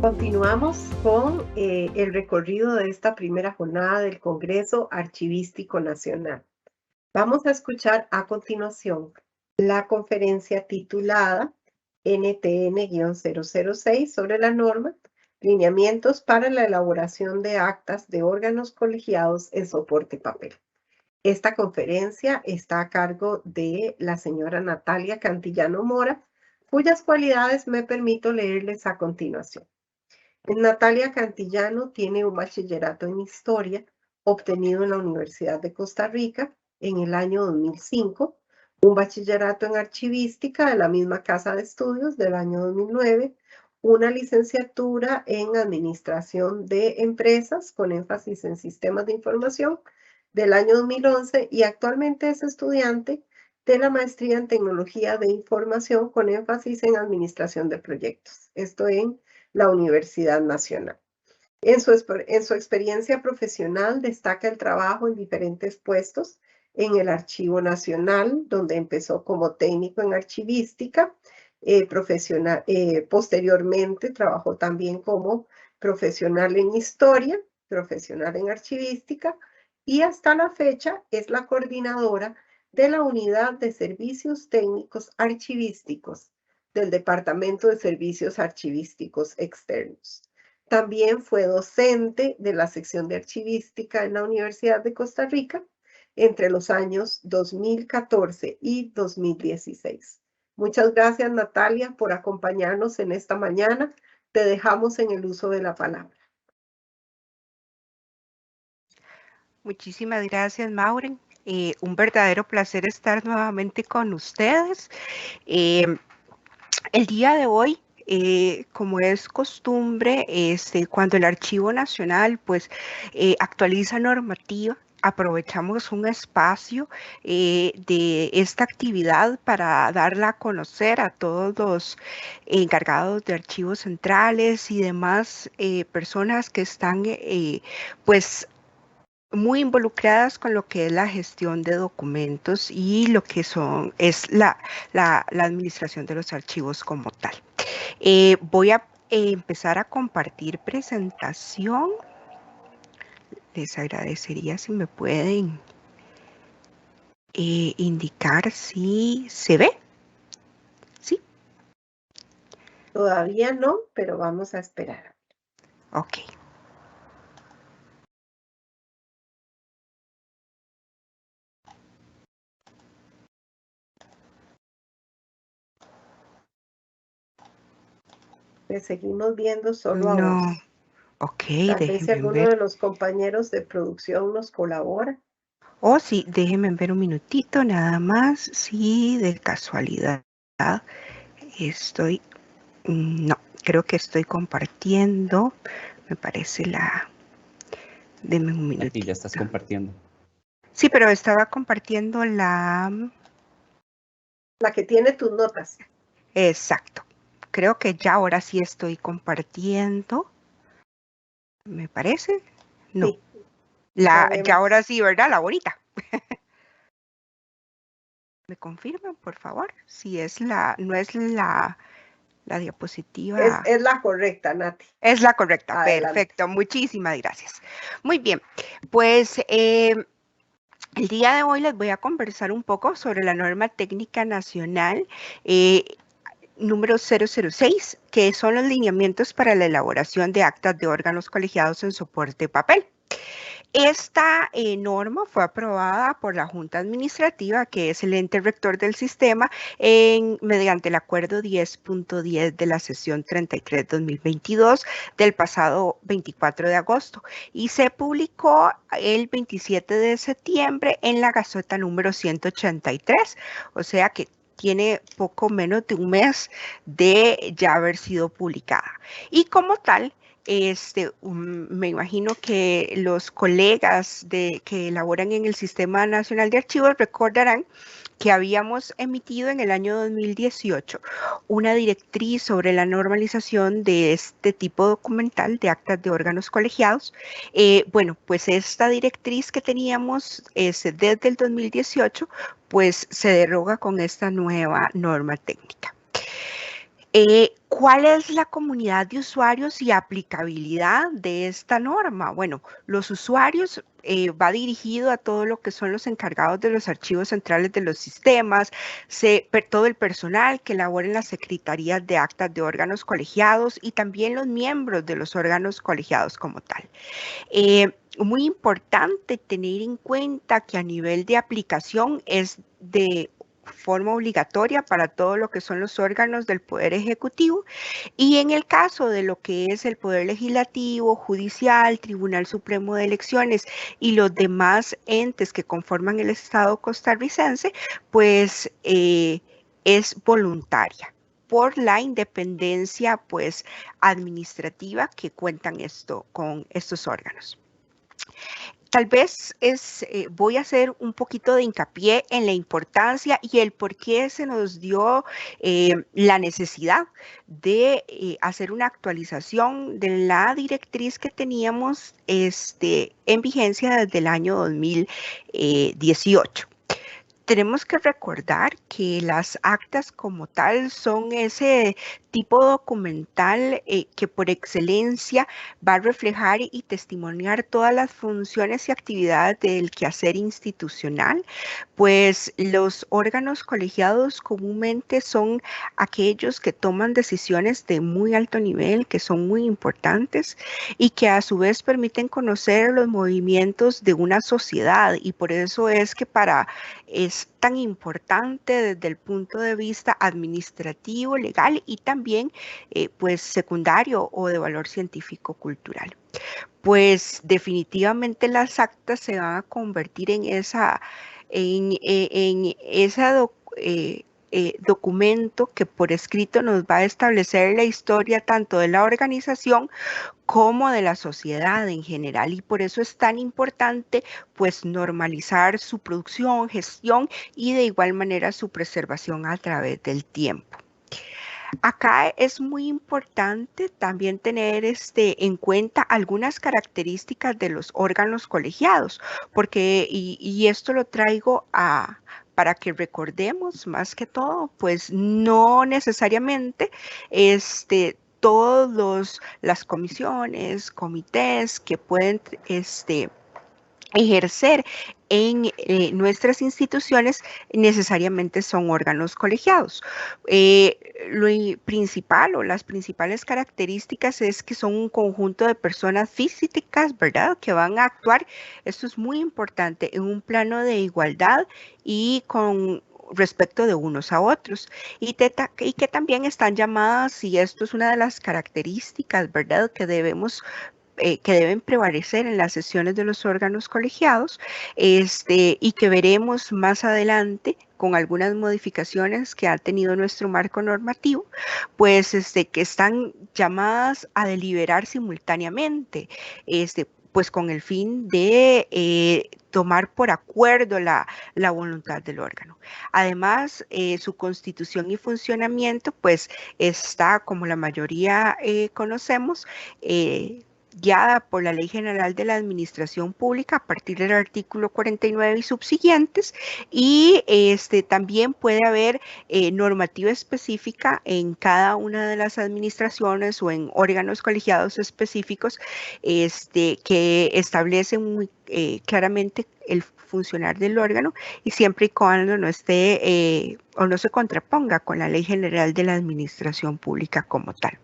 Continuamos con el recorrido de esta primera jornada del Congreso Archivístico Nacional. Vamos a escuchar a continuación la conferencia titulada NTN-006 sobre la norma Lineamientos para la elaboración de actas de órganos colegiados en soporte papel. Esta conferencia está a cargo de la señora Natalia Cantillano Mora, cuyas cualidades me permito leerles a continuación. Natalia Cantillano tiene un bachillerato en Historia obtenido en la Universidad de Costa Rica en el año 2005, un bachillerato en Archivística de la misma Casa de Estudios del año 2009, una licenciatura en Administración de Empresas con énfasis en Sistemas de Información del año 2011 y actualmente es estudiante de la maestría en Tecnología de Información con énfasis en Administración de Proyectos. Esto en la Universidad Nacional. En su experiencia profesional destaca el trabajo en diferentes puestos en el Archivo Nacional, donde empezó como técnico en archivística, posteriormente trabajó también como profesional en historia, profesional en archivística, y hasta la fecha es la coordinadora de la Unidad de Servicios Técnicos Archivísticos del Departamento de Servicios Archivísticos Externos. También fue docente de la sección de archivística en la Universidad de Costa Rica entre los años 2014 y 2016. Muchas gracias, Natalia, por acompañarnos en esta mañana. Te dejamos en el uso de la palabra. Muchísimas gracias, Maureen. Un verdadero placer estar nuevamente con ustedes. El día de hoy, como es costumbre, cuando el Archivo Nacional actualiza normativa, aprovechamos un espacio de esta actividad para darla a conocer a todos los encargados de archivos centrales y demás personas que están pues muy involucradas con lo que es la gestión de documentos y lo que es la administración de los archivos como tal. Voy a empezar a compartir presentación. Les agradecería si me pueden indicar si se ve. ¿Sí? Todavía no, pero vamos a esperar. Ok. Le seguimos viendo solo a No. vos. Ok, Tal vez si déjenme alguno ver. de los compañeros de producción nos colabora. Oh, sí, déjenme ver un minutito nada más. Sí, de casualidad estoy. No, creo que estoy compartiendo. Me parece Deme un minutito. Aquí ya estás compartiendo. Sí, pero estaba compartiendo La que tiene tus notas. Exacto. Creo que ya ahora sí estoy compartiendo. ¿Me parece? No. Sí. Ya ahora sí, ¿verdad? La bonita. ¿Me confirman, por favor? Si es no es la diapositiva. Es la correcta, Nati. Es la correcta. Adelante. Perfecto. Muchísimas gracias. Muy bien. Pues el día de hoy les voy a conversar un poco sobre la norma técnica nacional número 006, que son los lineamientos para la elaboración de actas de órganos colegiados en soporte papel. Esta norma fue aprobada por la Junta Administrativa, que es el ente rector del sistema, mediante el acuerdo 10.10 de la sesión 33-2022 del pasado 24 de agosto y se publicó el 27 de septiembre en la Gaceta número 183, o sea que tiene poco menos de un mes de ya haber sido publicada. Y como tal, me imagino que los colegas que elaboran en el Sistema Nacional de Archivos recordarán que habíamos emitido en el año 2018 una directriz sobre la normalización de este tipo documental de actas de órganos colegiados. Bueno, pues esta directriz que teníamos desde el 2018, pues se deroga con esta nueva norma técnica. ¿Cuál es la comunidad de usuarios y aplicabilidad de esta norma? Bueno, los usuarios va dirigido a todo lo que son los encargados de los archivos centrales de los sistemas, todo el personal que labora en las secretarías de actas de órganos colegiados y también los miembros de los órganos colegiados como tal. Muy importante tener en cuenta que a nivel de aplicación es de forma obligatoria para todo lo que son los órganos del Poder Ejecutivo y en el caso de lo que es el Poder Legislativo, Judicial, Tribunal Supremo de Elecciones y los demás entes que conforman el Estado costarricense, pues es voluntaria por la independencia pues administrativa que cuentan con estos órganos. Tal vez voy a hacer un poquito de hincapié en la importancia y el por qué se nos dio la necesidad de hacer una actualización de la directriz que teníamos en vigencia desde el año 2018. Tenemos que recordar que las actas como tal son ese tipo documental que por excelencia va a reflejar y testimoniar todas las funciones y actividades del quehacer institucional, pues los órganos colegiados comúnmente son aquellos que toman decisiones de muy alto nivel, que son muy importantes y que a su vez permiten conocer los movimientos de una sociedad y por eso es que es tan importante desde el punto de vista administrativo, legal y también pues secundario o de valor científico-cultural. Pues definitivamente las actas se van a convertir en esa documento que por escrito nos va a establecer la historia tanto de la organización como de la sociedad en general y por eso es tan importante pues normalizar su producción, gestión y de igual manera su preservación a través del tiempo. Acá es muy importante también tener en cuenta algunas características de los órganos colegiados, porque, y esto lo traigo para que recordemos más que todo, pues no necesariamente todos las comisiones, comités que pueden ejercer en nuestras instituciones necesariamente son órganos colegiados. Lo principal o las principales características es que son un conjunto de personas físicas, ¿verdad? Que van a actuar, esto es muy importante, en un plano de igualdad y con respecto de unos a otros y que también están llamadas, y esto es una de las características, ¿verdad? Que deben prevalecer en las sesiones de los órganos colegiados y que veremos más adelante con algunas modificaciones que ha tenido nuestro marco normativo, pues que están llamadas a deliberar simultáneamente, pues con el fin de tomar por acuerdo la voluntad del órgano. Además, su constitución y funcionamiento, pues está, como la mayoría conocemos, guiada por la Ley General de la Administración Pública a partir del artículo 49 y subsiguientes, y también puede haber normativa específica en cada una de las administraciones o en órganos colegiados específicos que establecen muy claramente el funcionar del órgano y siempre y cuando no esté o no se contraponga con la Ley General de la Administración Pública como tal.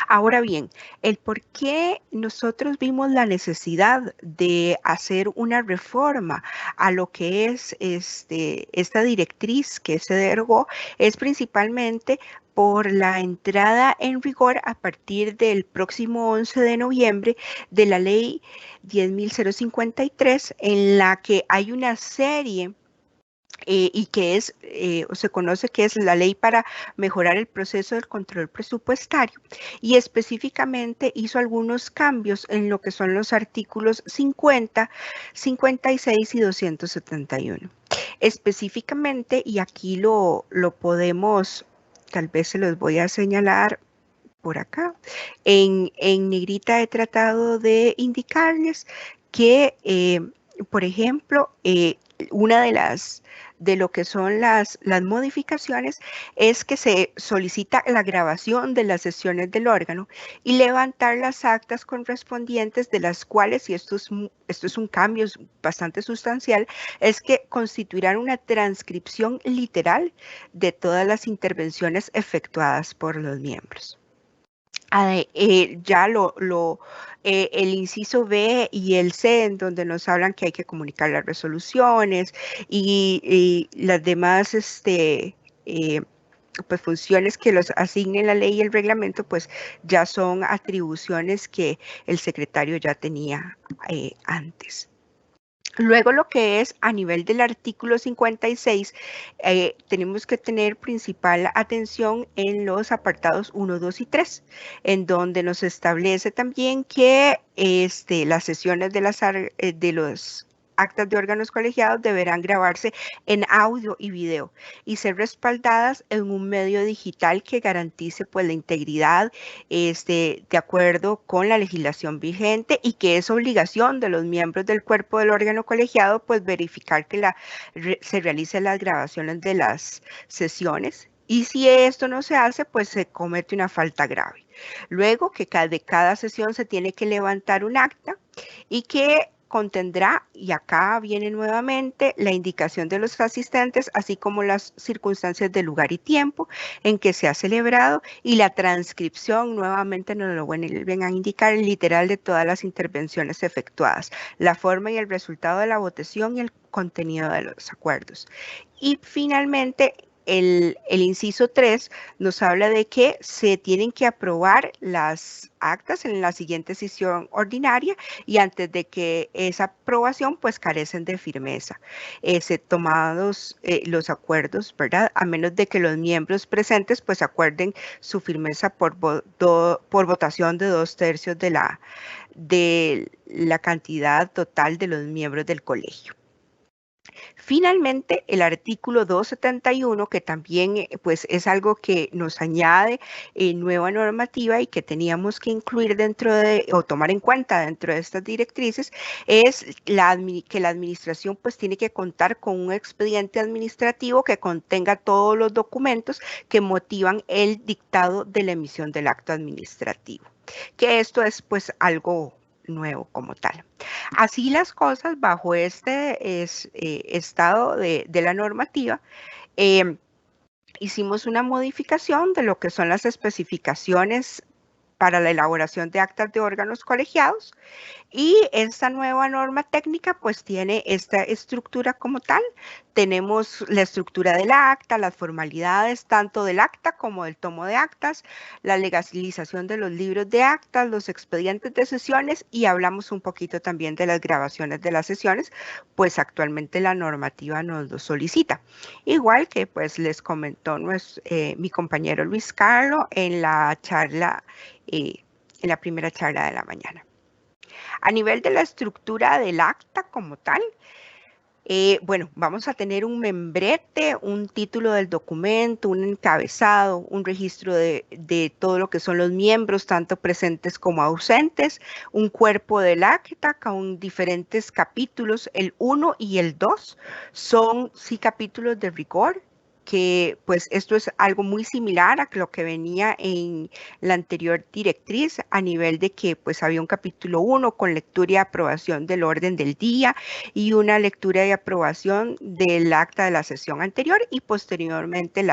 Ahora bien, el por qué nosotros vimos la necesidad de hacer una reforma a lo que es esta directriz que se derogó es principalmente por la entrada en vigor a partir del próximo 11 de noviembre de la ley 10.053, en la que hay una serie y que se conoce que es la ley para mejorar el proceso del control presupuestario y específicamente hizo algunos cambios en lo que son los artículos 50, 56 y 271. Específicamente, y aquí lo podemos, tal vez se los voy a señalar por acá, en negrita he tratado de indicarles que, por ejemplo, una de de lo que son las modificaciones es que se solicita la grabación de las sesiones del órgano y levantar las actas correspondientes, de las cuales, y esto es un cambio bastante sustancial, es que constituirán una transcripción literal de todas las intervenciones efectuadas por los miembros. Ya el inciso B y el C, en donde nos hablan que hay que comunicar las resoluciones y las demás pues funciones que los asignen la ley y el reglamento, pues ya son atribuciones que el secretario ya tenía antes. Luego, lo que es a nivel del artículo 56, tenemos que tener principal atención en los apartados 1, 2 y 3, en donde nos establece también que las sesiones de los actas de órganos colegiados deberán grabarse en audio y video y ser respaldadas en un medio digital que garantice pues la integridad de acuerdo con la legislación vigente, y que es obligación de los miembros del cuerpo del órgano colegiado pues verificar que se realicen las grabaciones de las sesiones. Y si esto no se hace, pues se comete una falta grave. Luego, que de cada sesión se tiene que levantar un acta y que contendrá, y acá viene nuevamente, la indicación de los asistentes, así como las circunstancias de lugar y tiempo en que se ha celebrado, y la transcripción, nuevamente nos lo vuelven a indicar, literal de todas las intervenciones efectuadas, la forma y el resultado de la votación y el contenido de los acuerdos. Y finalmente, el inciso 3 nos habla de que se tienen que aprobar las actas en la siguiente sesión ordinaria, y antes de que esa aprobación pues carecen de firmeza, tomados los acuerdos, ¿verdad? A menos de que los miembros presentes pues acuerden su firmeza por votación de 2/3 de la cantidad total de los miembros del colegio. Finalmente, el artículo 271, que también pues es algo que nos añade nueva normativa y que teníamos que incluir dentro de, o tomar en cuenta dentro de estas directrices, es que la administración pues tiene que contar con un expediente administrativo que contenga todos los documentos que motivan el dictado de la emisión del acto administrativo. Que esto es pues algo nuevo como tal. Así las cosas, bajo este estado de la normativa, hicimos una modificación de lo que son las especificaciones para la elaboración de actas de órganos colegiados, y esta nueva norma técnica pues tiene esta estructura como tal. Tenemos la estructura del acta, las formalidades tanto del acta como del tomo de actas, la legalización de los libros de actas, los expedientes de sesiones, y hablamos un poquito también de las grabaciones de las sesiones, pues actualmente la normativa nos lo solicita. Igual que pues les comentó mi compañero Luis Carlos en la charla, en la primera charla de la mañana. A nivel de la estructura del acta como tal, bueno, vamos a tener un membrete, un título del documento, un encabezado, un registro de todo lo que son los miembros, tanto presentes como ausentes, un cuerpo del acta con diferentes capítulos. El 1 y el 2 son sí capítulos de rigor, que pues esto es algo muy similar a lo que venía en la anterior directriz, a nivel de que pues había un capítulo 1 con lectura y aprobación del orden del día, y una lectura y aprobación del acta de la sesión anterior, y posteriormente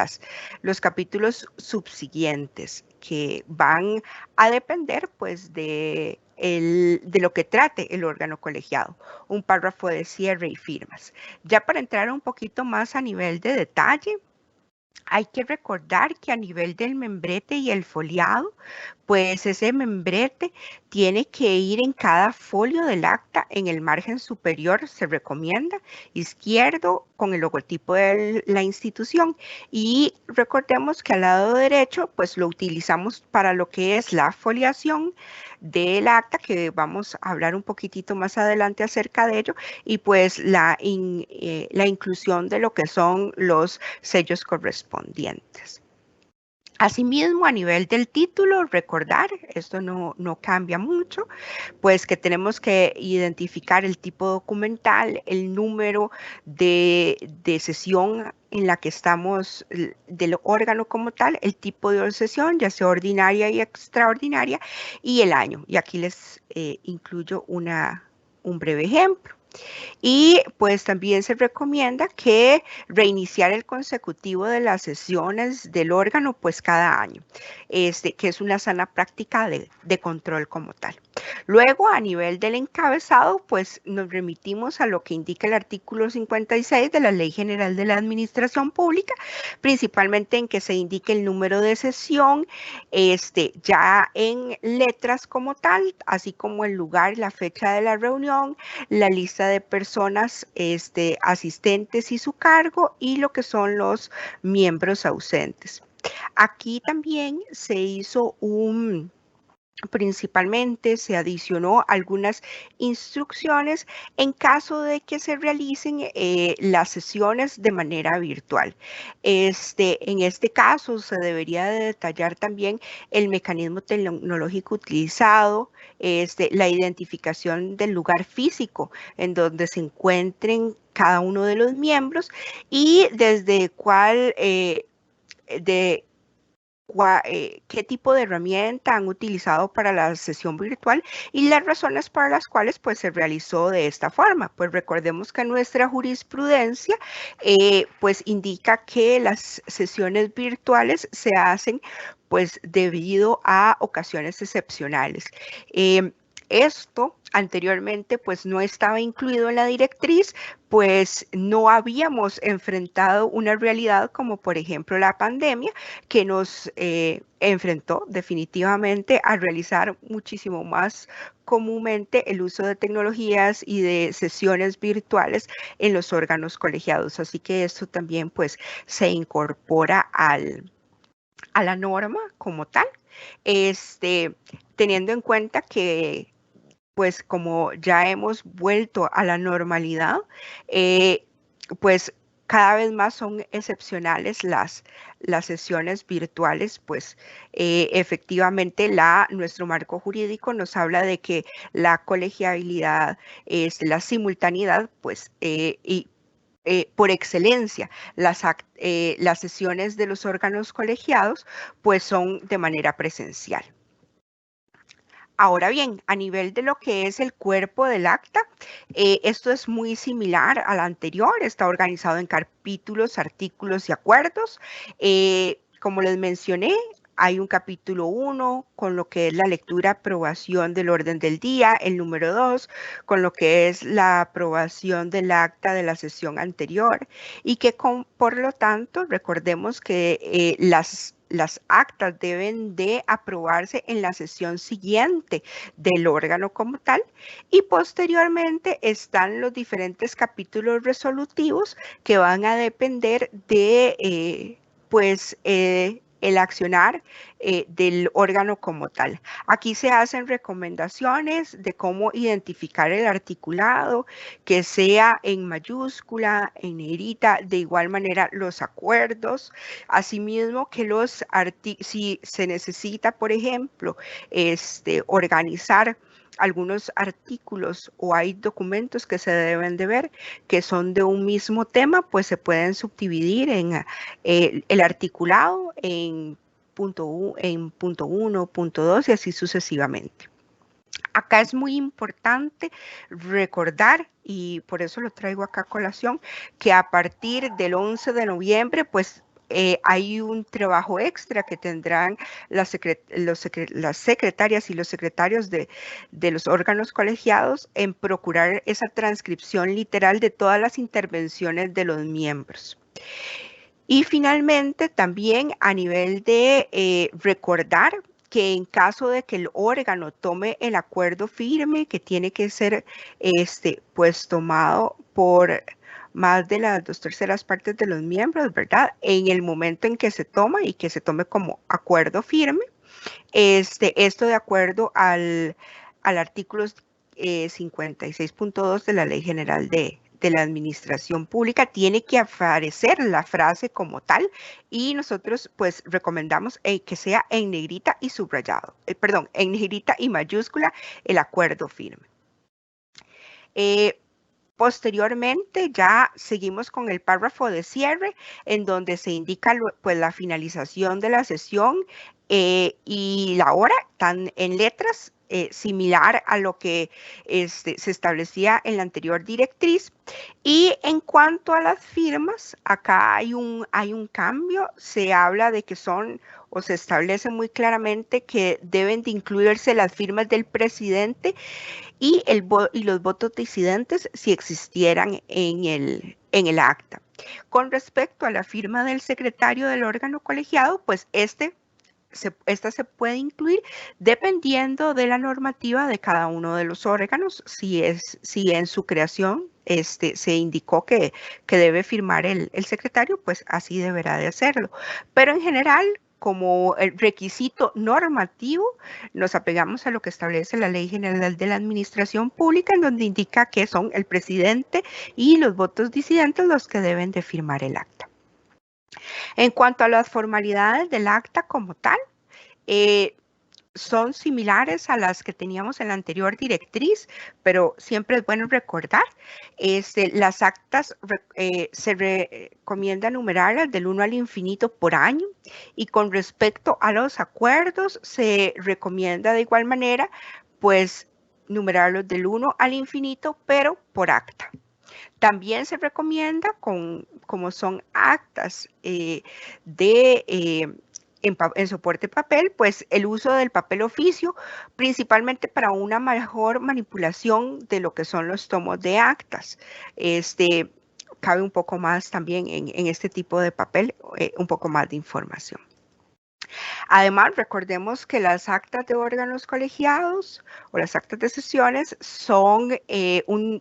los capítulos subsiguientes, que van a depender pues de lo que trate el órgano colegiado, un párrafo de cierre y firmas. Ya para entrar un poquito más a nivel de detalle, hay que recordar que a nivel del membrete y el foliado, pues ese membrete tiene que ir en cada folio del acta, en el margen superior se recomienda, izquierdo, con el logotipo de la institución. Y recordemos que al lado derecho, pues lo utilizamos para lo que es la foliación del acta, que vamos a hablar un poquitito más adelante acerca de ello, y pues la inclusión de lo que son los sellos correspondientes. Asimismo, a nivel del título, recordar, esto no cambia mucho, pues que tenemos que identificar el tipo documental, el número de sesión en la que estamos, del órgano como tal, el tipo de sesión, ya sea ordinaria y extraordinaria, y el año. Y aquí les incluyo un breve ejemplo. Y pues también se recomienda que reiniciar el consecutivo de las sesiones del órgano pues cada año, que es una sana práctica de control como tal. Luego, a nivel del encabezado, pues nos remitimos a lo que indica el artículo 56 de la Ley General de la Administración Pública, principalmente en que se indique el número de sesión, ya en letras como tal, así como el lugar y la fecha de la reunión, la lista de personas asistentes y su cargo, y lo que son los miembros ausentes. Aquí también se hizo principalmente se adicionó algunas instrucciones en caso de que se realicen las sesiones de manera virtual. En este caso se debería de detallar también el mecanismo tecnológico utilizado, la identificación del lugar físico en donde se encuentren cada uno de los miembros y desde cuál de qué tipo de herramienta han utilizado para la sesión virtual y las razones para las cuales pues se realizó de esta forma. Pues recordemos que nuestra jurisprudencia pues indica que las sesiones virtuales se hacen pues debido a ocasiones excepcionales. Esto anteriormente pues no estaba incluido en la directriz, pues no habíamos enfrentado una realidad como por ejemplo la pandemia, que nos enfrentó definitivamente a realizar muchísimo más comúnmente el uso de tecnologías y de sesiones virtuales en los órganos colegiados. Así que esto también pues se incorpora a la norma como tal, teniendo en cuenta que pues como ya hemos vuelto a la normalidad, pues cada vez más son excepcionales las sesiones virtuales, pues efectivamente nuestro marco jurídico nos habla de que la colegiabilidad, la simultaneidad, pues y por excelencia, las sesiones de los órganos colegiados, pues son de manera presencial. Ahora bien, a nivel de lo que es el cuerpo del acta, esto es muy similar al anterior, está organizado en capítulos, artículos y acuerdos. Como les mencioné, hay un capítulo 1 con lo que es la lectura, aprobación del orden del día, el número 2 con lo que es la aprobación del acta de la sesión anterior y que por lo tanto recordemos que las actas deben de aprobarse en la sesión siguiente del órgano como tal y posteriormente están los diferentes capítulos resolutivos que van a depender de el accionar del órgano como tal. Aquí se hacen recomendaciones de cómo identificar el articulado, que sea en mayúscula, en negrita, de igual manera los acuerdos, asimismo que si se necesita, por ejemplo, organizar algunos artículos o hay documentos que se deben de ver que son de un mismo tema, pues se pueden subdividir en el articulado en punto 1, punto 2 y así sucesivamente. Acá es muy importante recordar, y por eso lo traigo acá a colación, que a partir del 11 de noviembre, pues hay un trabajo extra que tendrán las secretarias y los secretarios de los órganos colegiados en procurar esa transcripción literal de todas las intervenciones de los miembros. Y finalmente, también a nivel de recordar que en caso de que el órgano tome el acuerdo firme, que tiene que ser pues tomado por más de las 2/3 partes de los miembros, ¿verdad? En el momento en que se toma y que se tome como acuerdo firme, esto de acuerdo al artículo 56.2 de la Ley General de de la administración pública tiene que aparecer la frase como tal y nosotros pues recomendamos que sea en negrita y subrayado, perdón, en negrita y mayúscula el acuerdo firme. Posteriormente ya seguimos con el párrafo de cierre en donde se indica pues la finalización de la sesión y la hora, están en letras similar a lo que se establecía en la anterior directriz. Y en cuanto a las firmas, acá hay un cambio, se habla de que son o se establece muy claramente que deben de incluirse las firmas del presidente y los votos disidentes si existieran en el acta. Con respecto a la firma del secretario del órgano colegiado, pues esta se puede incluir dependiendo de la normativa de cada uno de los órganos. Si en su creación se indicó que debe firmar el secretario, pues así deberá de hacerlo. Pero en general, como el requisito normativo, nos apegamos a lo que establece la Ley General de la Administración Pública, en donde indica que son el presidente y los votos disidentes los que deben de firmar el acta. En cuanto a las formalidades del acta como tal, son similares a las que teníamos en la anterior directriz, pero siempre es bueno recordar, las actas se recomienda numerarlas del 1 al infinito por año y con respecto a los acuerdos se recomienda de igual manera, pues numerarlos del 1 al infinito, pero por acta. También se recomienda, como son actas en soporte papel, pues el uso del papel oficio, principalmente para una mejor manipulación de lo que son los tomos de actas. Cabe un poco más también en este tipo de papel, un poco más de información. Además, recordemos que las actas de órganos colegiados o las actas de sesiones son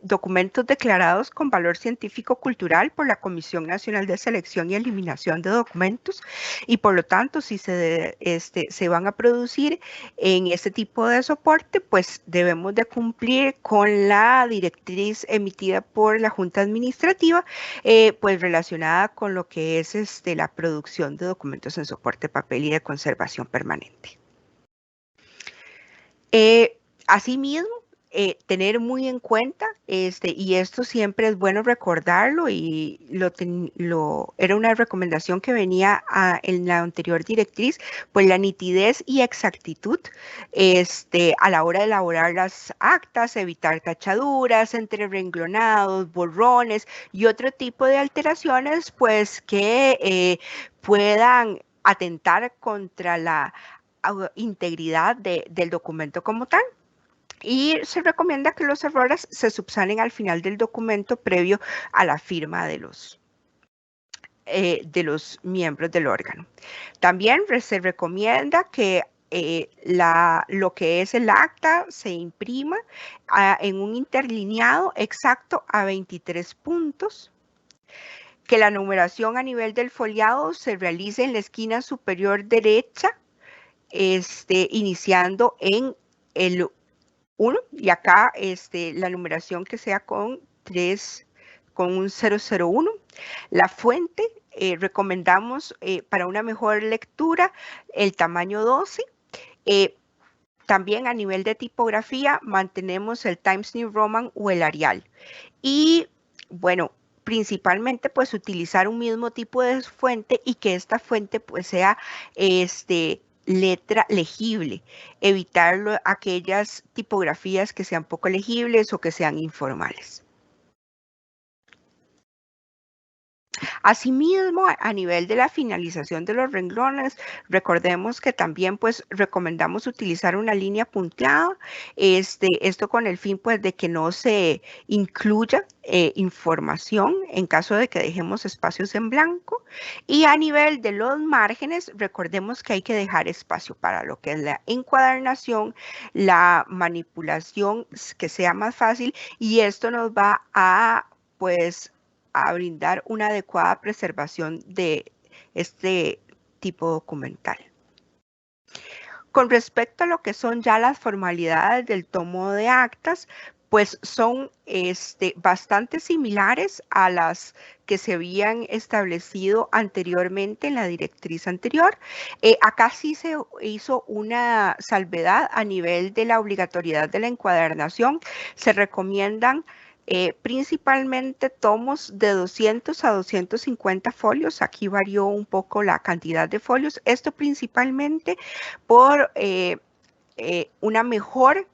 documentos declarados con valor científico-cultural por la Comisión Nacional de Selección y Eliminación de Documentos y por lo tanto, si se van a producir en este tipo de soporte, pues debemos de cumplir con la directriz emitida por la Junta Administrativa, pues relacionada con lo que es la producción de documentos en soporte papel y de conservación permanente. Asimismo, tener muy en cuenta, y esto siempre es bueno recordarlo, y era una recomendación que venía en la anterior directriz, pues la nitidez y exactitud a la hora de elaborar las actas, evitar tachaduras, entrerenglonados, borrones y otro tipo de alteraciones, pues que puedan atentar contra la integridad del documento como tal. Y se recomienda que los errores se subsanen al final del documento previo a la firma de los miembros del órgano. También se recomienda que lo que es el acta se imprima en un interlineado exacto a 23 puntos, que la numeración a nivel del foliado se realice en la esquina superior derecha, iniciando en el 1 y acá la numeración que sea con un 001. La fuente recomendamos para una mejor lectura el tamaño 12. También a nivel de tipografía mantenemos el Times New Roman o el Arial. Y bueno, principalmente pues utilizar un mismo tipo de fuente y que esta fuente pues sea letra legible, evitar aquellas tipografías que sean poco legibles o que sean informales. Asimismo, a nivel de la finalización de los renglones, recordemos que también pues recomendamos utilizar una línea punteada, esto con el fin pues de que no se incluya información en caso de que dejemos espacios en blanco. Y a nivel de los márgenes, recordemos que hay que dejar espacio para lo que es la encuadernación, la manipulación que sea más fácil, y esto nos va a pues a brindar una adecuada preservación de este tipo documental. Con respecto a lo que son ya las formalidades del tomo de actas, pues son bastante similares a las que se habían establecido anteriormente en la directriz anterior. Acá sí se hizo una salvedad a nivel de la obligatoriedad de la encuadernación. Se recomiendan principalmente tomos de 200 a 250 folios. Aquí varió un poco la cantidad de folios. Esto principalmente por una mejor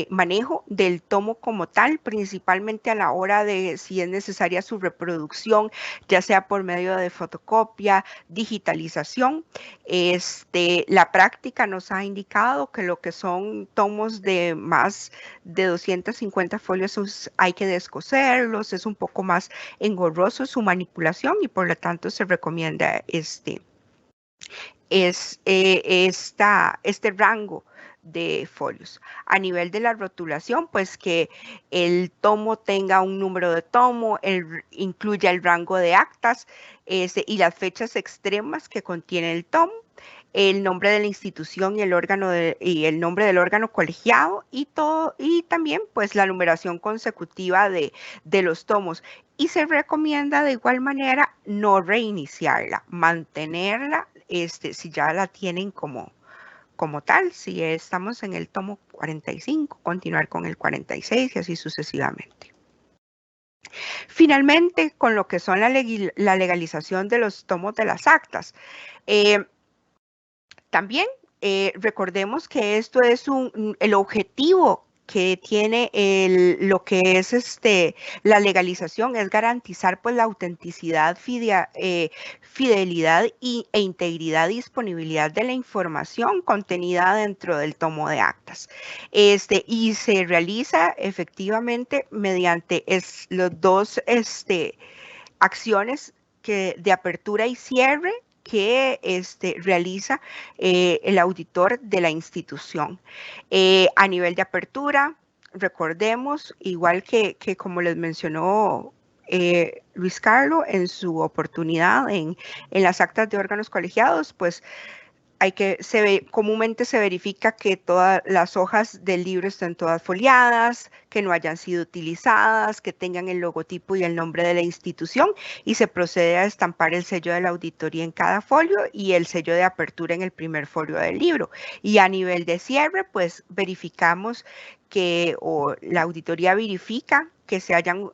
manejo del tomo como tal, principalmente a la hora de si es necesaria su reproducción, ya sea por medio de fotocopia, digitalización. La práctica nos ha indicado que lo que son tomos de más de 250 folios hay que descoserlos, es un poco más engorroso su manipulación y por lo tanto se recomienda este rango de folios. A nivel de la rotulación, pues que el tomo tenga un número de tomo, incluya el rango de actas y las fechas extremas que contiene el tomo, el nombre de la institución y el nombre del órgano colegiado y todo, y también pues la numeración consecutiva de los tomos. Y se recomienda de igual manera no reiniciarla, mantenerla si ya la tienen como tal. Si estamos en el tomo 45, continuar con el 46 y así sucesivamente. Finalmente, con lo que son la legalización de los tomos de las actas. También recordemos que esto es el objetivo que tiene lo que es la legalización, es garantizar pues la autenticidad, fidelidad e integridad y disponibilidad de la información contenida dentro del tomo de actas. Y se realiza efectivamente mediante los dos acciones de apertura y cierre que realiza el auditor de la institución. A nivel de apertura, recordemos, igual que como les mencionó Luis Carlos en su oportunidad en las actas de órganos colegiados, pues comúnmente se verifica que todas las hojas del libro estén todas foliadas, que no hayan sido utilizadas, que tengan el logotipo y el nombre de la institución y se procede a estampar el sello de la auditoría en cada folio y el sello de apertura en el primer folio del libro. Y a nivel de cierre, pues verificamos o la auditoría verifica que se hayan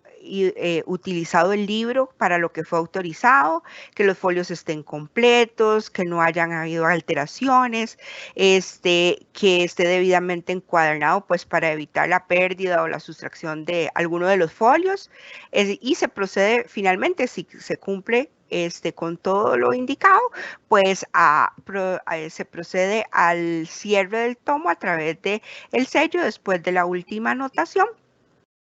utilizado el libro para lo que fue autorizado, que los folios estén completos, que no hayan habido alteraciones, que esté debidamente encuadernado pues para evitar la pérdida o la sustracción de alguno de los folios y se procede finalmente, si se cumple con todo lo indicado, pues se procede al cierre del tomo a través de el sello después de la última anotación.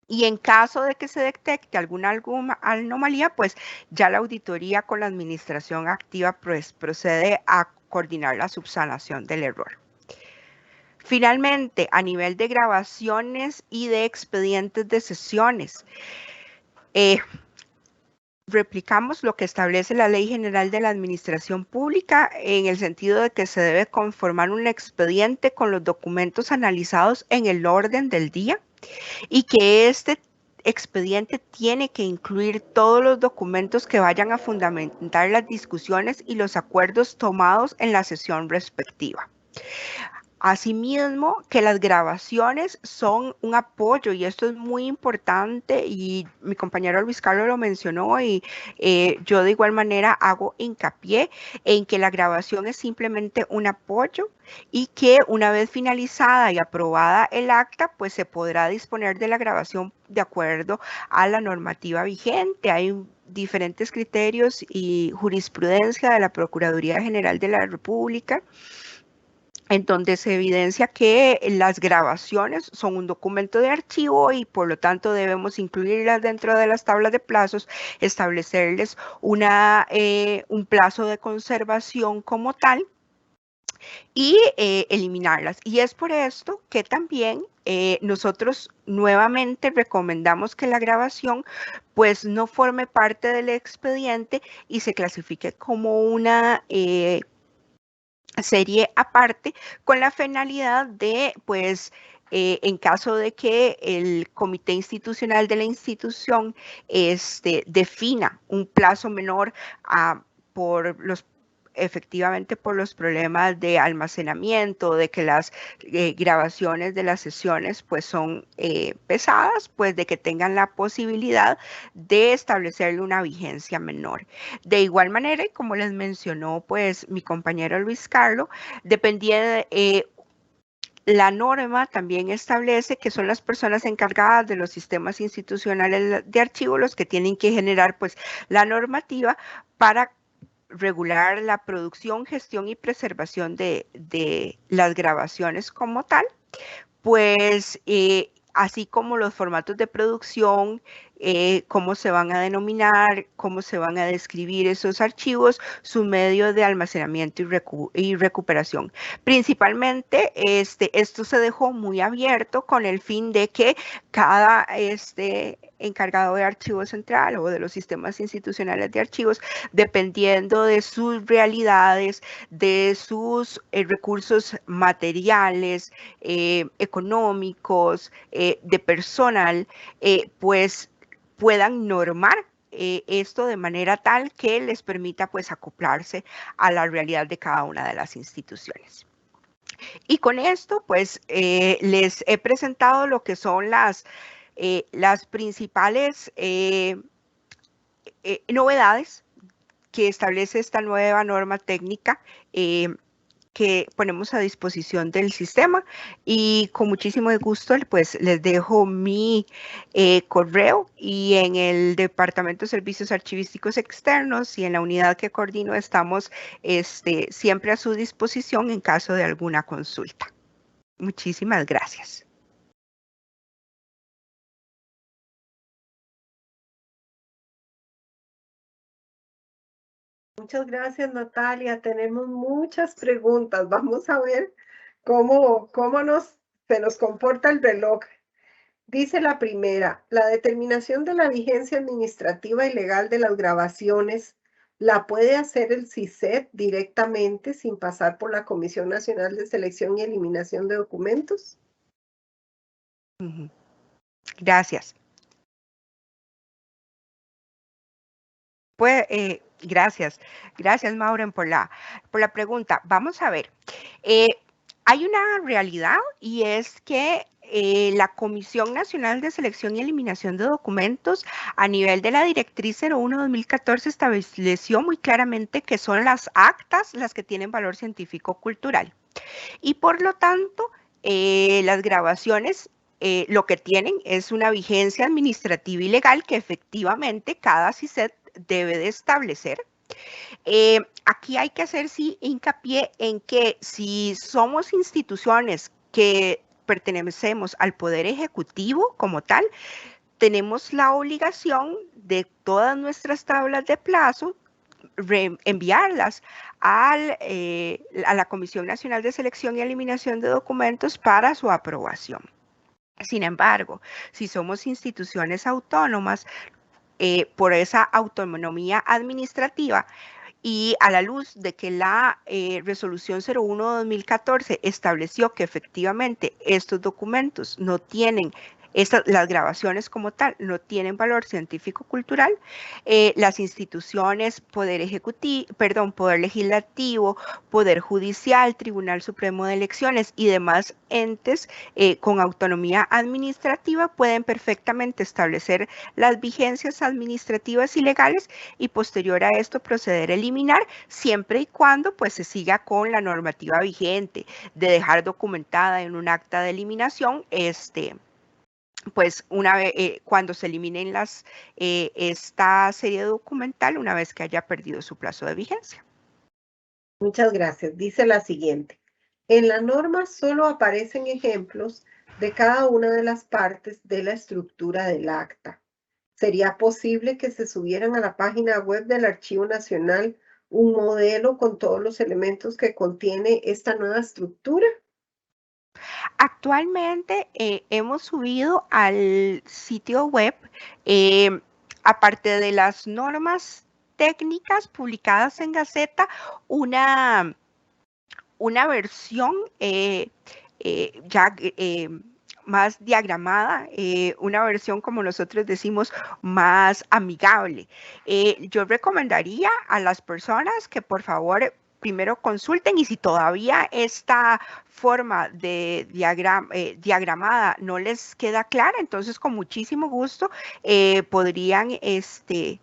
Y en caso de que se detecte alguna anomalía, pues ya la auditoría con la administración activa pues, procede a coordinar la subsanación del error. Finalmente, a nivel de grabaciones y de expedientes de sesiones, replicamos lo que establece la Ley General de la Administración Pública en el sentido de que se debe conformar un expediente con los documentos analizados en el orden del día y que este expediente tiene que incluir todos los documentos que vayan a fundamentar las discusiones y los acuerdos tomados en la sesión respectiva. Asimismo, que las grabaciones son un apoyo y esto es muy importante y mi compañero Luis Carlos lo mencionó y yo de igual manera hago hincapié en que la grabación es simplemente un apoyo y que una vez finalizada y aprobada el acta, pues se podrá disponer de la grabación de acuerdo a la normativa vigente. Hay diferentes criterios y jurisprudencia de la Procuraduría General de la República en donde se evidencia que las grabaciones son un documento de archivo y por lo tanto debemos incluirlas dentro de las tablas de plazos, establecerles un plazo de conservación como tal y eliminarlas. Y es por esto que también nosotros nuevamente recomendamos que la grabación pues no forme parte del expediente y se clasifique como una serie aparte con la finalidad de pues en caso de que el comité institucional de la institución defina un plazo menor efectivamente por los problemas de almacenamiento, de que las grabaciones de las sesiones pues son pesadas, pues de que tengan la posibilidad de establecerle una vigencia menor. De igual manera, y como les mencionó pues mi compañero Luis Carlos, dependía la norma también establece que son las personas encargadas de los sistemas institucionales de archivo los que tienen que generar pues la normativa para regular la producción, gestión y preservación de las grabaciones como tal, pues así como los formatos de producción, cómo se van a denominar, cómo se van a describir esos archivos, su medio de almacenamiento y recuperación. Principalmente, esto se dejó muy abierto con el fin de que cada encargado de archivo central o de los sistemas institucionales de archivos, dependiendo de sus realidades, de sus recursos materiales, económicos, de personal, pues puedan normar esto de manera tal que les permita pues acoplarse a la realidad de cada una de las instituciones. Y con esto pues les he presentado lo que son las principales novedades que establece esta nueva norma técnica que ponemos a disposición del sistema, y con muchísimo gusto pues les dejo mi correo, y en el Departamento de Servicios Archivísticos Externos y en la unidad que coordino estamos siempre a su disposición en caso de alguna consulta. Muchísimas gracias. Muchas gracias, Natalia. Tenemos muchas preguntas. Vamos a ver cómo se nos comporta el reloj. Dice la primera, la determinación de la vigencia administrativa y legal de las grabaciones la puede hacer el CISED directamente sin pasar por la Comisión Nacional de Selección y Eliminación de Documentos. Gracias. Pues, gracias, Maureen, por la pregunta. Vamos a ver, hay una realidad, y es que la Comisión Nacional de Selección y Eliminación de Documentos, a nivel de la Directriz 01/2014, estableció muy claramente que son las actas las que tienen valor científico-cultural. Y por lo tanto, las grabaciones lo que tienen es una vigencia administrativa y legal que efectivamente cada CISED debe de establecer. Aquí hay que hacer sí hincapié en que si somos instituciones que pertenecemos al Poder Ejecutivo como tal, tenemos la obligación de todas nuestras tablas de plazo enviarlas a la Comisión Nacional de Selección y Eliminación de Documentos para su aprobación. Sin embargo, si somos instituciones autónomas, por esa autonomía administrativa, y a la luz de que la resolución 01/2014 estableció que efectivamente estos documentos no tienen, las grabaciones como tal no tienen valor científico-cultural, las instituciones, Poder Legislativo, Poder Judicial, Tribunal Supremo de Elecciones y demás entes con autonomía administrativa pueden perfectamente establecer las vigencias administrativas y legales, y posterior a esto proceder a eliminar, siempre y cuando pues se siga con la normativa vigente de dejar documentada en un acta de eliminación pues una vez cuando se eliminen esta serie documental, una vez que haya perdido su plazo de vigencia. Muchas gracias. Dice la siguiente. En la norma solo aparecen ejemplos de cada una de las partes de la estructura del acta. ¿Sería posible que se subieran a la página web del Archivo Nacional un modelo con todos los elementos que contiene esta nueva estructura? Actualmente hemos subido al sitio web, aparte de las normas técnicas publicadas en Gaceta, una versión ya más diagramada, una versión, como nosotros decimos, más amigable. Yo recomendaría a las personas que por favor primero consulten, y si todavía esta forma de diagramada no les queda clara, entonces con muchísimo gusto podrían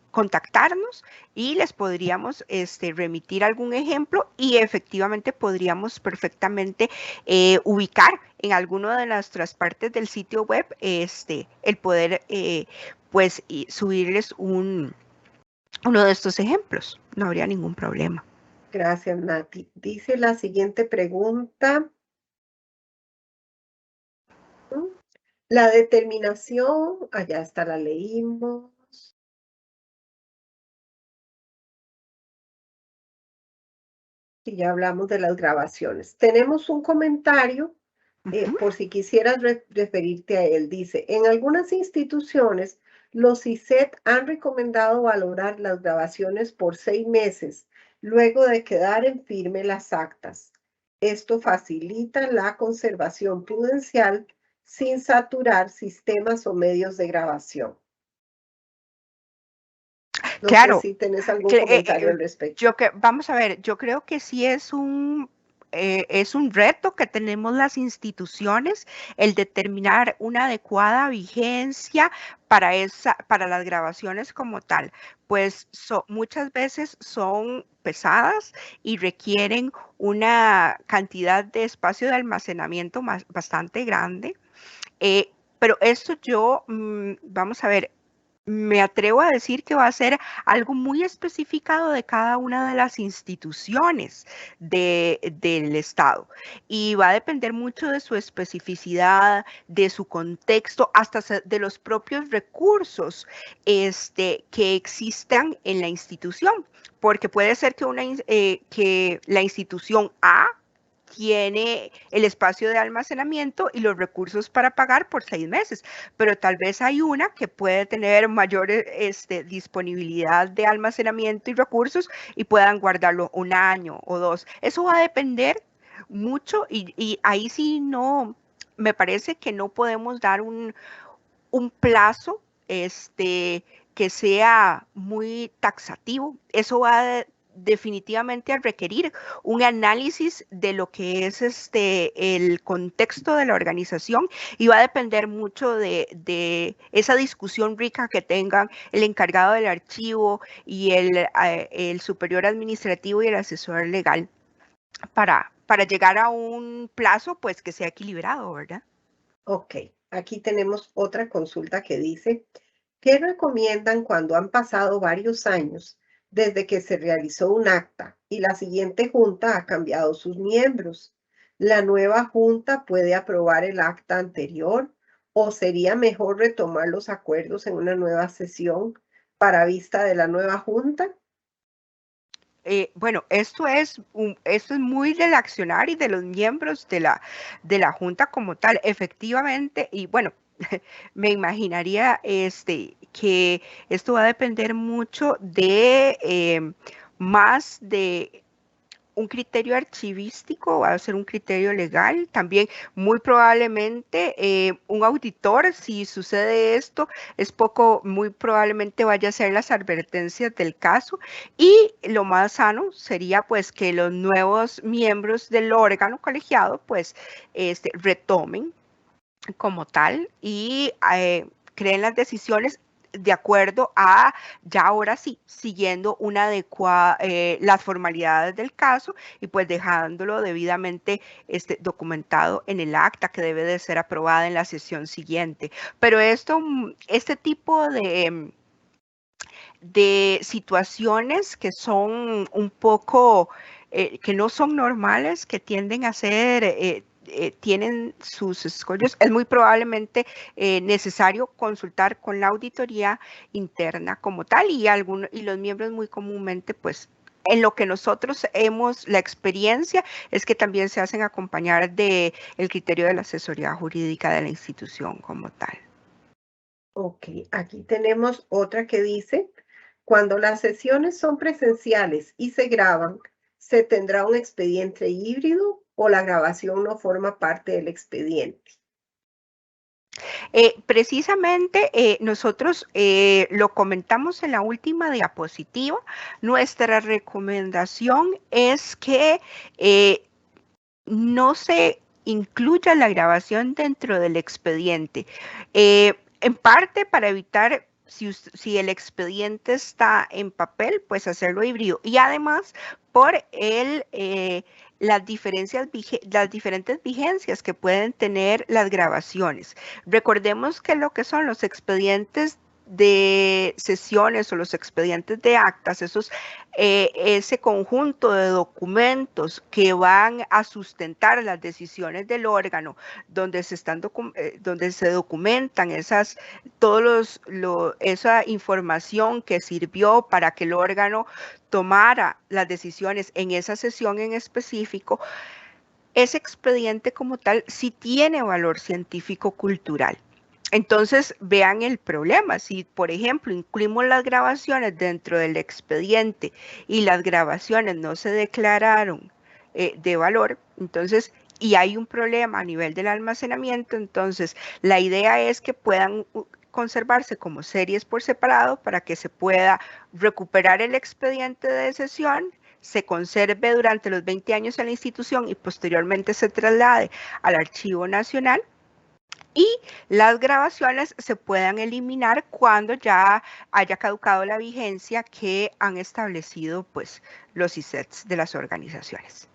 contactarnos y les podríamos remitir algún ejemplo, y efectivamente podríamos perfectamente ubicar en alguna de nuestras partes del sitio web el poder pues subirles uno de estos ejemplos. No habría ningún problema. Gracias, Nati. Dice la siguiente pregunta. La determinación, allá está, la leímos. Y ya hablamos de las grabaciones. Tenemos un comentario, por si quisieras referirte a él. Dice, en algunas instituciones, los ICET han recomendado valorar las grabaciones por 6 meses, luego de quedar en firme las actas. Esto facilita la conservación prudencial sin saturar sistemas o medios de grabación. No sé Claro, si tenés algún comentario al respecto. vamos a ver, yo creo que sí es un reto que tenemos las instituciones, el determinar una adecuada vigencia para las grabaciones como tal, pues muchas veces son pesadas y requieren una cantidad de espacio de almacenamiento bastante grande. Pero esto vamos a ver, me atrevo a decir que va a ser algo muy especificado de cada una de las instituciones del Estado, y va a depender mucho de su especificidad, de su contexto, hasta de los propios recursos que existan en la institución, porque puede ser que la institución A tiene el espacio de almacenamiento y los recursos para pagar por 6 meses, pero tal vez hay una que puede tener mayor disponibilidad de almacenamiento y recursos y puedan guardarlo un año o 2. Eso va a depender mucho, y ahí sí no, me parece que no podemos dar un plazo que sea muy taxativo. Eso va definitivamente a requerir un análisis de lo que es el contexto de la organización, y va a depender mucho de esa discusión rica que tengan el encargado del archivo y el superior administrativo y el asesor legal para llegar a un plazo pues que sea equilibrado, ¿verdad? Ok, aquí tenemos otra consulta que dice, ¿qué recomiendan cuando han pasado varios años desde que se realizó un acta y la siguiente junta ha cambiado sus miembros? ¿La nueva junta puede aprobar el acta anterior o sería mejor retomar los acuerdos en una nueva sesión para vista de la nueva junta? Bueno, esto es muy del accionar y de los miembros de la Junta como tal, efectivamente, y bueno, me imaginaría que esto va a depender mucho de más de un criterio archivístico, va a ser un criterio legal, también muy probablemente un auditor, si sucede esto, muy probablemente vaya a ser las advertencias del caso, y lo más sano sería pues que los nuevos miembros del órgano colegiado pues retomen como tal y creen las decisiones de acuerdo a, ya ahora sí, siguiendo las formalidades del caso, y pues dejándolo debidamente documentado en el acta que debe de ser aprobada en la sesión siguiente. Pero este tipo de situaciones que son un poco, que no son normales, que tienden a ser, tienen sus escollos, es muy probablemente necesario consultar con la auditoría interna como tal, y los miembros muy comúnmente, pues, en lo que nosotros la experiencia es que también se hacen acompañar de el criterio de la asesoría jurídica de la institución como tal. Ok, aquí tenemos otra que dice, cuando las sesiones son presenciales y se graban, ¿se tendrá un expediente híbrido o la grabación no forma parte del expediente? Precisamente nosotros lo comentamos en la última diapositiva. Nuestra recomendación es que no se incluya la grabación dentro del expediente. En parte para evitar, si el expediente está en papel, pues hacerlo híbrido. Y además por las diferentes vigencias que pueden tener las grabaciones. Recordemos que lo que son los expedientes de sesiones o los expedientes de actas, ese conjunto de documentos que van a sustentar las decisiones del órgano, donde donde se documentan esa información que sirvió para que el órgano tomara las decisiones en esa sesión en específico. Ese expediente como tal sí tiene valor científico-cultural. Entonces, vean el problema. Si, por ejemplo, incluimos las grabaciones dentro del expediente y las grabaciones no se declararon de valor, entonces, y hay un problema a nivel del almacenamiento, entonces, la idea es que puedan conservarse como series por separado para que se pueda recuperar el expediente de sesión, se conserve durante los 20 años en la institución y posteriormente se traslade al Archivo Nacional, y las grabaciones se puedan eliminar cuando ya haya caducado la vigencia que han establecido pues los ISETs de las organizaciones.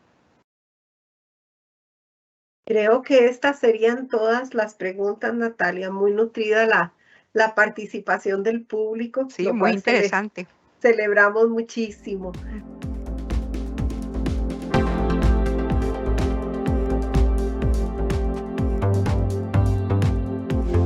Creo que estas serían todas las preguntas, Natalia. Muy nutrida la participación del público, Sí, lo muy cual interesante. celebramos muchísimo.